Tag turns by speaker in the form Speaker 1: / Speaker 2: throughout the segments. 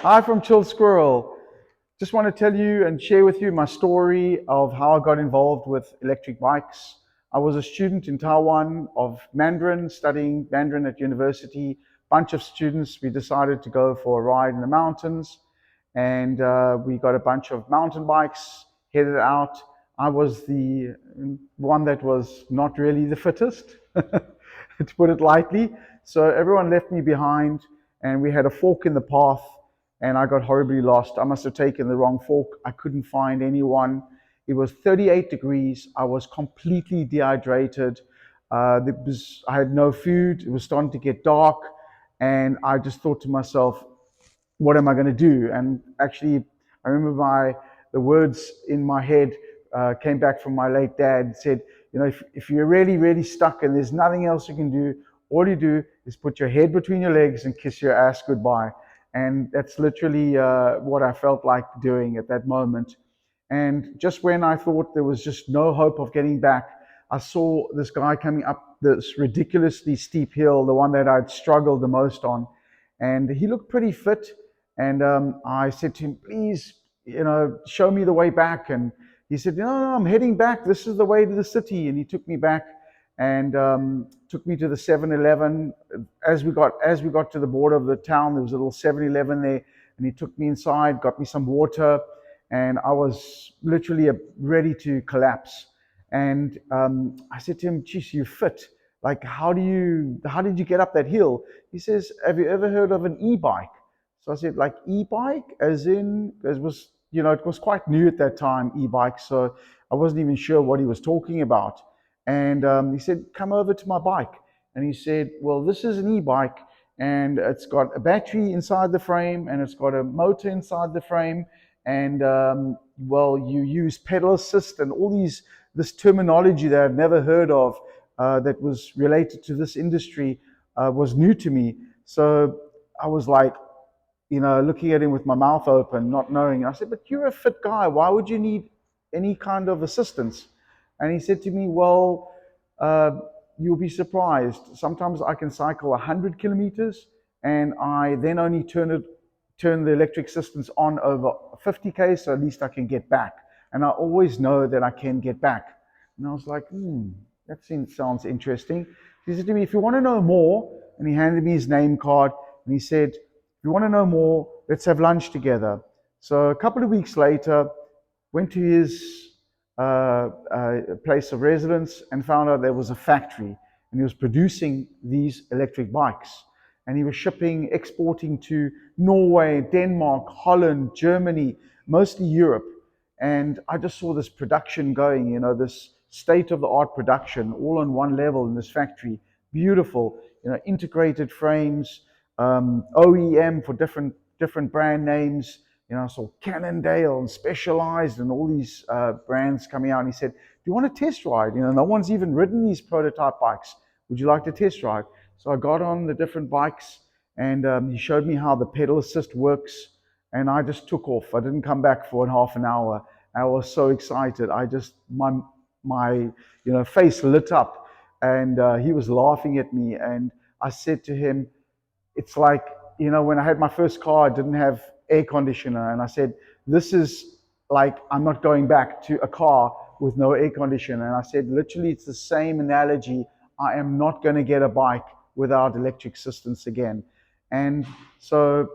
Speaker 1: Hi from Chilled Squirrel. Just want to tell you and share with you my story of how I got involved with electric bikes. I was a student in Taiwan of Mandarin, studying Mandarin at university. Bunch of students, we decided to go for a ride in the mountains, and we got a bunch of mountain bikes, headed out. I was the one that was not really the fittest, to put it lightly. So everyone left me behind, and we had a fork in the path, and I got horribly lost. I must have taken the wrong fork. I couldn't find anyone. It was 38 degrees. I was completely dehydrated. I had no food. It was starting to get dark, and I just thought to myself, what am I going to do? And actually, I remember the words in my head came back from my late dad. Said, if you're really, really stuck and there's nothing else you can do, all you do is put your head between your legs and kiss your ass goodbye. And that's literally what I felt like doing at that moment. And just when I thought there was just no hope of getting back, I saw this guy coming up this ridiculously steep hill, the one that I'd struggled the most on. And he looked pretty fit. And I said to him, please, show me the way back. And he said, no, I'm heading back. This is the way to the city. And he took me back and took me to the 7-Eleven. As we got to the border of the town, there was a little 7-Eleven there. And he took me inside, got me some water. And I was literally ready to collapse. And I said to him, geez, you fit. Like, how did you get up that hill? He says, have you ever heard of an e-bike? So I said, like e-bike, as in, it was quite new at that time, e-bike. So I wasn't even sure what he was talking about. And he said, come over to my bike. And he said, well, this is an e-bike, and it's got a battery inside the frame, and it's got a motor inside the frame. And, well, you use pedal assist and this terminology that I'd never heard of that was related to this industry was new to me. So I was like, looking at him with my mouth open, not knowing. I said, but you're a fit guy. Why would you need any kind of assistance? And he said to me, well, uh, you'll be surprised. Sometimes I can cycle 100 kilometers, and I then only turn the electric systems on over 50K, so at least I can get back. And I always know that I can get back. And I was like, that sounds interesting. He said to me, if you want to know more, and he handed me his name card, and he said, if you want to know more, let's have lunch together. So a couple of weeks later, went to his place of residence and found out there was a factory, and he was producing these electric bikes. And he was exporting to Norway, Denmark, Holland, Germany, mostly Europe. And I just saw this production going, this state-of-the-art production, all on one level in this factory. Beautiful, integrated frames, OEM for different brand names. I saw Cannondale and Specialized and all these brands coming out. And he said, do you want to test ride? No one's even ridden these prototype bikes. Would you like to test ride? So I got on the different bikes, and he showed me how the pedal assist works, and I just took off. I didn't come back for half an hour. I was so excited. My face lit up, and he was laughing at me. And I said to him, it's like, when I had my first car, I didn't have air conditioner, and I said, this is like, I'm not going back to a car with no air conditioner. And I said, literally, it's the same analogy. I am not going to get a bike without electric assistance again. And so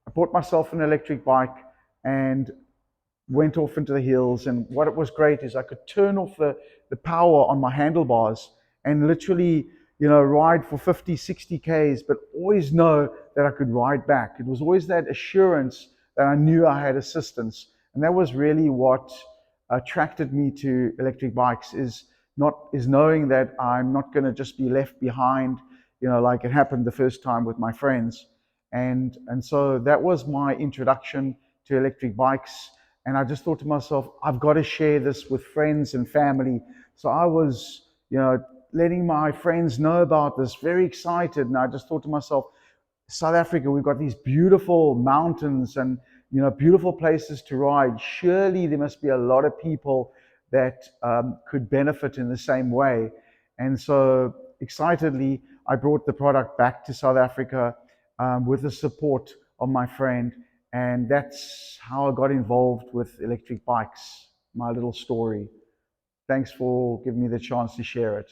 Speaker 1: I bought myself an electric bike and went off into the hills. And what was great is I could turn off the power on my handlebars and literally, ride for 50, 60 Ks, but always know that I could ride back. It was always that assurance that I knew I had assistance. And that was really what attracted me to electric bikes, is knowing that I'm not going to just be left behind, like it happened the first time with my friends. And so that was my introduction to electric bikes. And I just thought to myself, I've got to share this with friends and family. So I was, letting my friends know about this, very excited. And I just thought to myself, South Africa, we've got these beautiful mountains and, beautiful places to ride. Surely there must be a lot of people that could benefit in the same way. And so excitedly, I brought the product back to South Africa with the support of my friend. And that's how I got involved with electric bikes, my little story. Thanks for giving me the chance to share it.